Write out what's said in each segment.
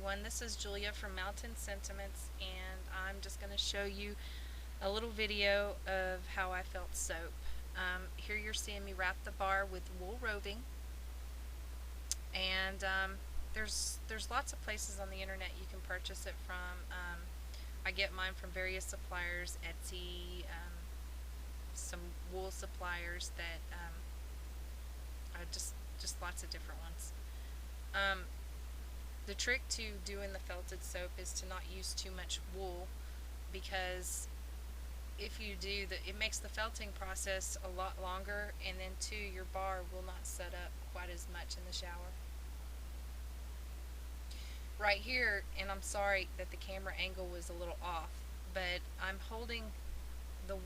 everyone, this is Julia from Mountain Sentiments, and I'm just going to show you a little video of how I felt soap. Here you're seeing me wrap the bar with wool roving, and there's lots of places on the internet you can purchase it from. I get mine from various suppliers, Etsy, some wool suppliers that just lots of different ones. The trick to doing the felted soap is to not use too much wool, because if you do, it makes the felting process a lot longer, and then too, your bar will not set up quite as much in the shower. Right here, and I'm sorry that the camera angle was a little off, but I'm holding the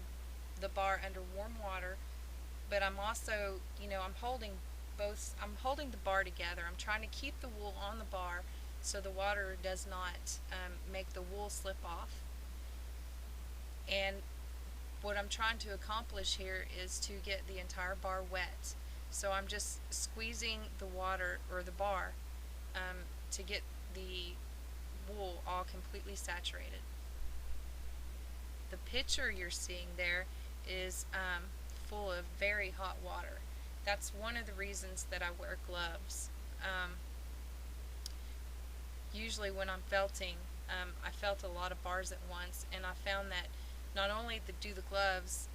the bar under warm water, but I'm also, I'm holding I'm holding the bar together. I'm trying to keep the wool on the bar so the water does not make the wool slip off. And what I'm trying to accomplish here is to get the entire bar wet. So I'm just squeezing the water, or the bar, to get the wool all completely saturated. The pitcher you're seeing there is full of very hot water. That's one of the reasons that I wear gloves. Usually when I'm felting, I felt a lot of bars at once, and I found that not only do the gloves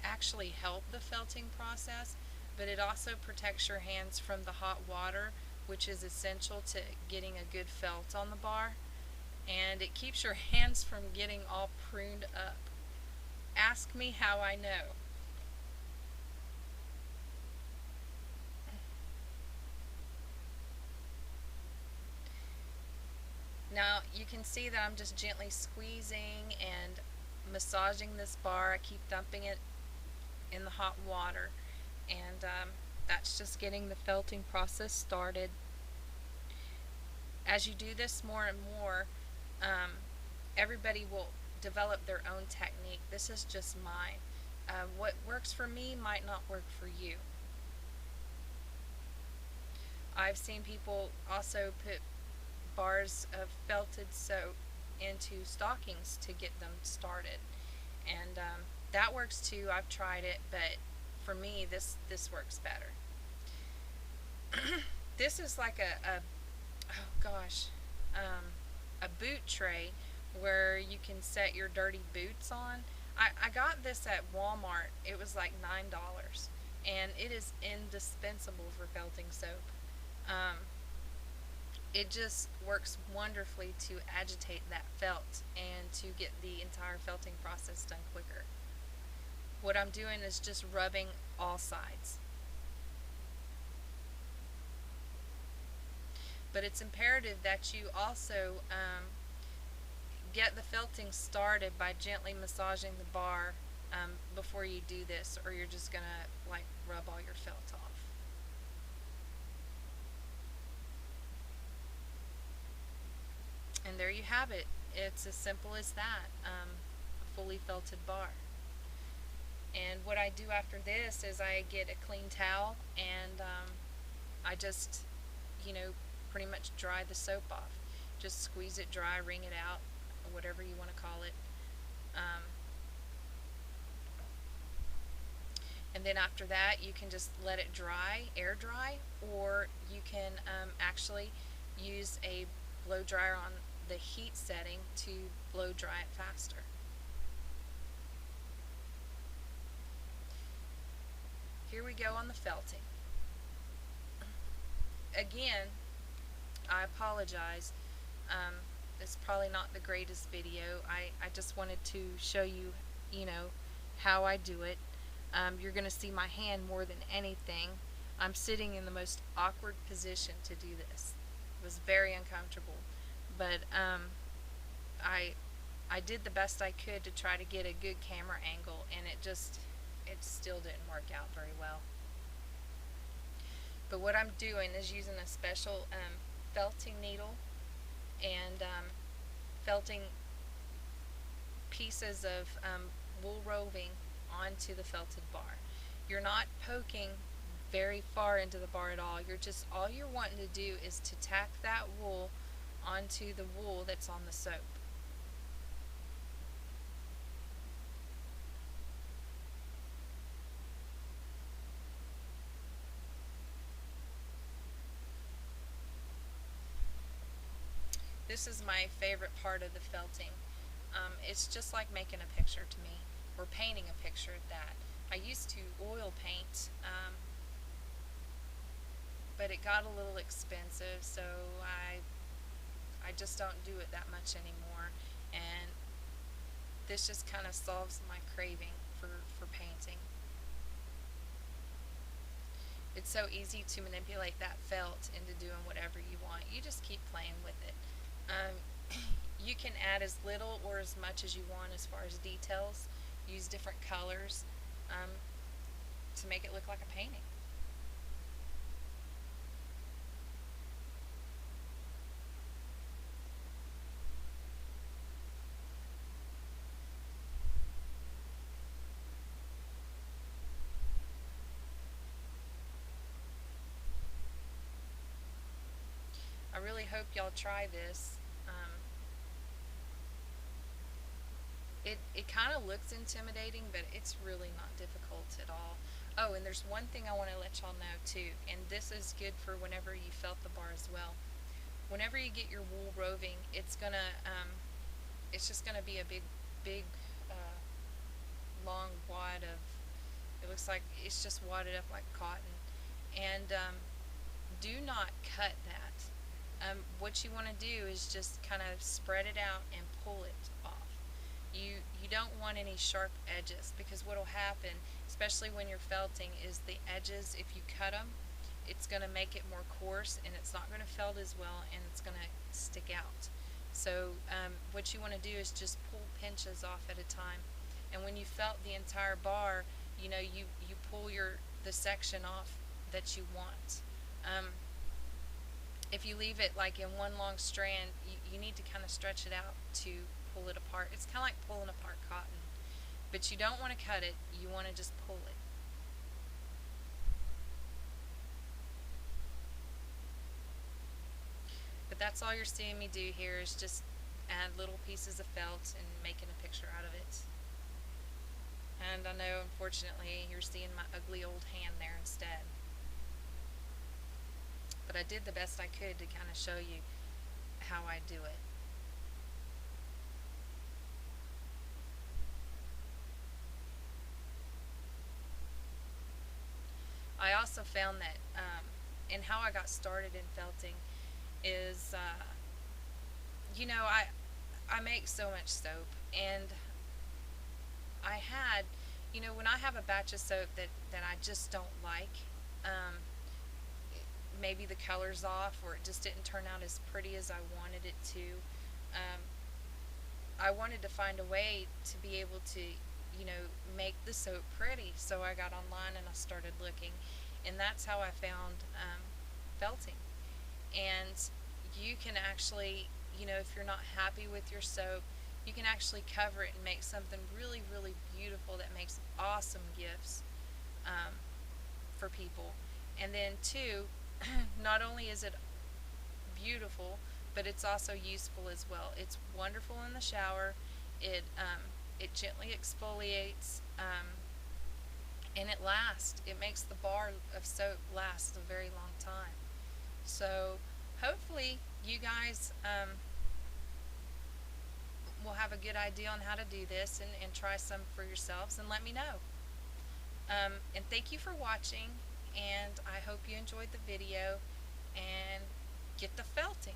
actually help the felting process, but it also protects your hands from the hot water, which is essential to getting a good felt on the bar, and it keeps your hands from getting all pruned up. Ask me how I know. Now you can see that I'm just gently squeezing and massaging this bar. I keep dumping it in the hot water, and that's just getting the felting process started. As you do this more and more, everybody will develop their own technique. This is just mine. What works for me might not work for you. I've seen people also put bars of felted soap into stockings to get them started, and that works too. I've tried it, but for me, this works better. This is like oh gosh, a boot tray where you can set your dirty boots on. I got this at Walmart. It was like $9, and it is indispensable for felting soap. It just works wonderfully to agitate that felt and to get the entire felting process done quicker. What I'm doing is just rubbing all sides. But it's imperative that you also get the felting started by gently massaging the bar before you do this, or you're just gonna like rub all your felt off. And there you have it. It's as simple as that. A fully felted bar. And what I do after this is I get a clean towel, and I just, pretty much dry the soap off. Just squeeze it dry, wring it out, or whatever you want to call it. And then after that, you can just let it dry, air dry, or you can actually use a blow dryer on the heat setting to blow dry it faster. Here we go on the felting. Again, I apologize. It's probably not the greatest video. I just wanted to show you, how I do it. You're going to see my hand more than anything. I'm sitting in the most awkward position to do this. It was very uncomfortable, but I did the best I could to try to get a good camera angle, and it still didn't work out very well. But what I'm doing is using a special felting needle and felting pieces of wool roving onto the felted bar. You're not poking very far into the bar at all. All you're wanting to do is to tack that wool onto the wool that's on the soap. This is my favorite part of the felting. It's just like making a picture to me, or painting a picture at that. I used to oil paint, but it got a little expensive, so I just don't do it that much anymore. And this just kind of solves my craving for painting. It's so easy to manipulate that felt into doing whatever you want. You just keep playing with it. Um, you can add as little or as much as you want as far as details. Use different colors um, to make it look like a painting. I really hope y'all try this. It kind of looks intimidating, but it's really not difficult at all. Oh, and there's one thing I want to let y'all know too, and this is good for whenever you felt the bar as well. Whenever you get your wool roving, it's just gonna be a big, uh, long wad of. It looks like it's just wadded up like cotton, and do not cut that. What you want to do is just kind of spread it out and pull it off. You don't want any sharp edges, because what will happen, especially when you're felting, is the edges, if you cut them, it's going to make it more coarse, and it's not going to felt as well, and it's going to stick out. So what you want to do is just pull pinches off at a time, and when you felt the entire bar, you pull the section off that you want. If you leave it like in one long strand, you need to kind of stretch it out to pull it apart. It's kind of like pulling apart cotton, but you don't want to cut it, you want to just pull it. But that's all you're seeing me do here, is just add little pieces of felt and making a picture out of it. And I know, unfortunately, you're seeing my ugly old hand there instead. But I did the best I could to kind of show you how I do it. I also found that, and how I got started in felting is, I make so much soap, and I had, when I have a batch of soap that I just don't like, maybe the color's off, or it just didn't turn out as pretty as I wanted it to. Um, I wanted to find a way to be able to, make the soap pretty. So I got online and I started looking, and that's how I found felting. And you can actually, if you're not happy with your soap, you can actually cover it and make something really, really beautiful that makes awesome gifts for people. And then two, not only is it beautiful, but it's also useful as well. It's wonderful in the shower. It gently exfoliates, and it lasts. It makes the bar of soap last a very long time. So hopefully you guys will have a good idea on how to do this, and try some for yourselves and let me know. And thank you for watching, and I hope you enjoyed the video, and get the felting.